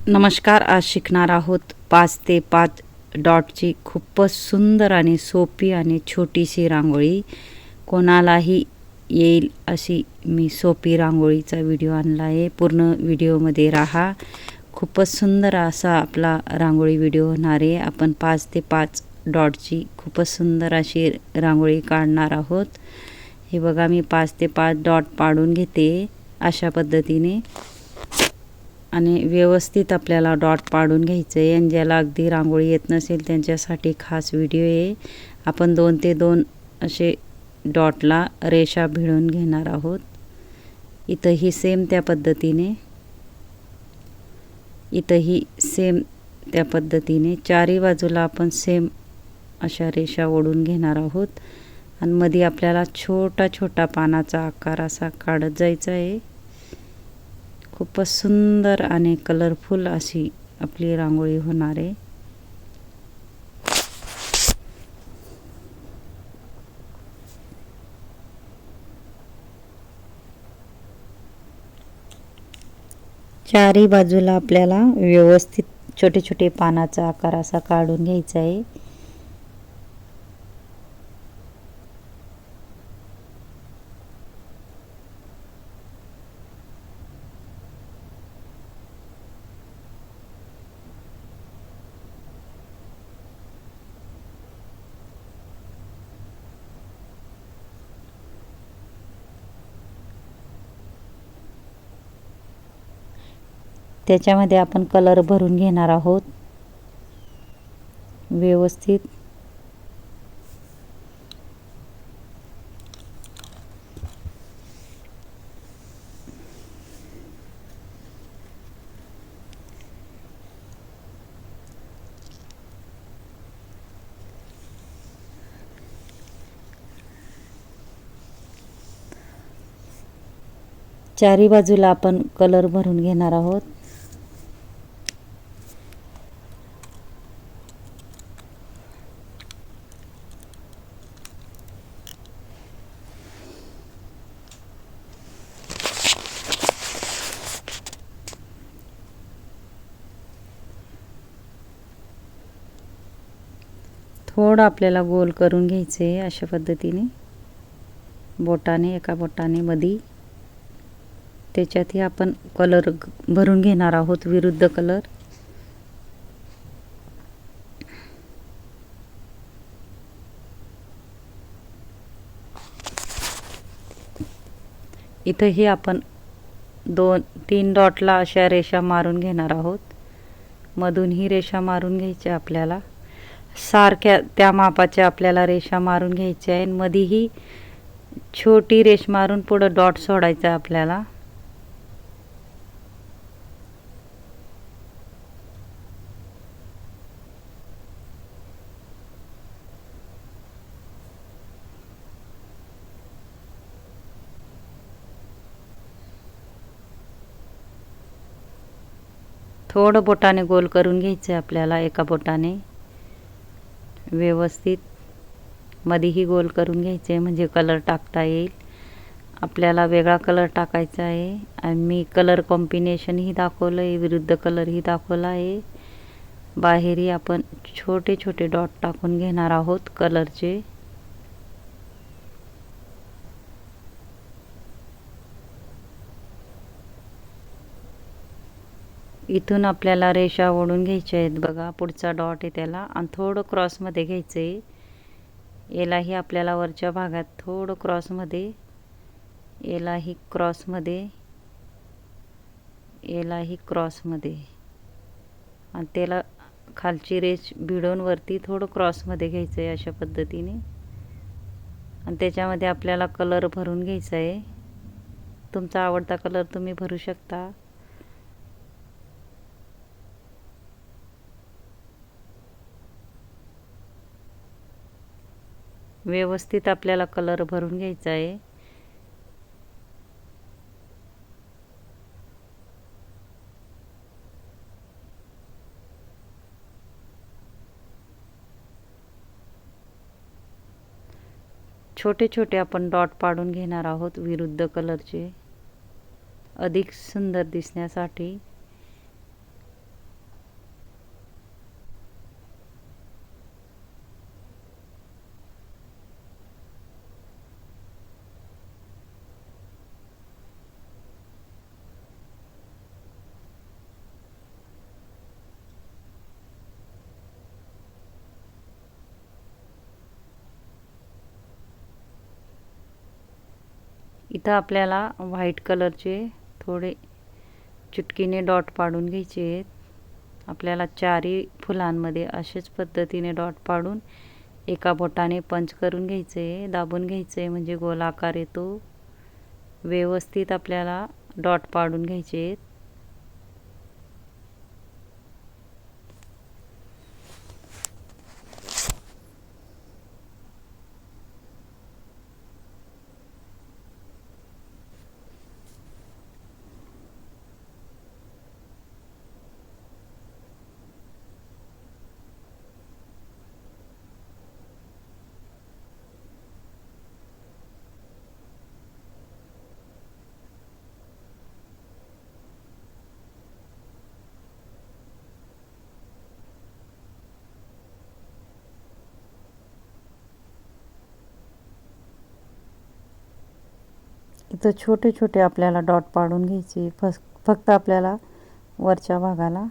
नमस्कार. आज शिकणार आहोत 5 ते 5 डॉटची खूपच सुंदर आणि सोपी आणि छोटीशी रांगोळी. कोणालाही येईल अशी मी सोपी रांगोळीचा व्हिडिओ आणला आहे. पूर्ण व्हिडिओमध्ये राहा. खूपच सुंदर असा आपला रांगोळी व्हिडिओ होणार आहे. आपण 5 ते 5 डॉटची खूपच सुंदर अशी रांगोळी काढणार आहोत. हे बघा, मी 5 ते 5 डॉट पाडून घेते अशा पद्धतीने. आणि व्यवस्थित आपल्याला डॉट पाडून घ्यायचं आहे. आणि ज्याला अगदी रांगोळी येत नसेल त्यांच्यासाठी खास व्हिडिओ आहे. आपण 2 ते 2 असे डॉटला रेषा भिडून घेणार आहोत. इथंही सेम त्या पद्धतीने, इथंही सेम त्या पद्धतीने चारही बाजूला आपण सेम अशा रेषा ओढून घेणार आहोत. आणि मध्ये आपल्याला छोटा छोटा पानाचा आकार असा काढत जायचा आहे. खूपच सुंदर आणि कलरफुल अशी आपली रांगोळी होणार आहे. चारही बाजूला आपल्याला व्यवस्थित छोटे छोटे पानाचा आकार असा काढून घ्यायचा आहे. त्याच्यामध्ये आपण कलर भरून घेणार आहोत व्यवस्थित. चारी बाजूला आपण कलर भरून घेणार आहोत. थोडं आपल्याला गोल करून घ्यायचे आहे अशा पद्धतीने, बोटाने, एका बोटाने मध्ये. त्याच्यातही आपण कलर भरून घेणार आहोत, विरुद्ध कलर. इथंही आपण 2-3 डॉटला अशा रेषा मारून घेणार आहोत. मधून ही रेषा मारून घ्यायच्या आपल्याला. सारख्या त्या मापाच्या आपल्याला रेषा मारून घ्यायच्या आहे. मध्येही छोटी रेष मारून पुढं डॉट सोडायचा आपल्याला. थोडं बोटाने गोल करून घ्यायचं आहे आपल्याला, एका बोटाने व्यवस्थित. मध्येही गोल करून घ्यायचे म्हणजे कलर टाकता येईल. आपल्याला वेगळा कलर टाकायचा आहे. आणि मी कलर कॉम्बिनेशनही दाखवलं आहे, विरुद्ध कलरही दाखवला आहे. बाहेरही आपण छोटे छोटे डॉट टाकून घेणार आहोत कलरचे. इथून आपल्याला रेषा ओढून घ्यायच्या आहेत बघा. पुढचा डॉट आहे त्याला, आणि थोडं क्रॉसमध्ये घ्यायचं आहे. यालाही आपल्याला वरच्या भागात थोडं क्रॉसमध्ये, यालाही क्रॉसमध्ये, यालाही क्रॉसमध्ये, आणि त्याला खालची रेष भिडून वरती थोडं क्रॉसमध्ये घ्यायचं आहे अशा पद्धतीने. आणि त्याच्यामध्ये आपल्याला कलर भरून घ्यायचा आहे. तुमचा आवडता कलर तुम्ही भरू शकता. व्यवस्थित आपल्याला कलर भरून घ्यायचा आहे. छोटे छोटे आपण डॉट पाडून घेणार आहोत विरुद्ध कलरचे, अधिक सुंदर दिसण्यासाठी. इथं आपल्याला व्हाईट कलरचे थोडे चुटकीने डॉट पाडून घ्यायचे आहेत. आपल्याला चारही फुलांमध्ये अशाच पद्धतीने डॉट पाडून एका बोटाने पंच करून घ्यायचे आहे, दाबून घ्यायचे आहे, म्हणजे गोलाकार येतो. व्यवस्थित आपल्याला डॉट पाडून घ्यायचे आहेत. इथं छोटे छोटे आपल्याला डॉट पाडून घ्यायचे. फक्त आपल्याला वरच्या भागाला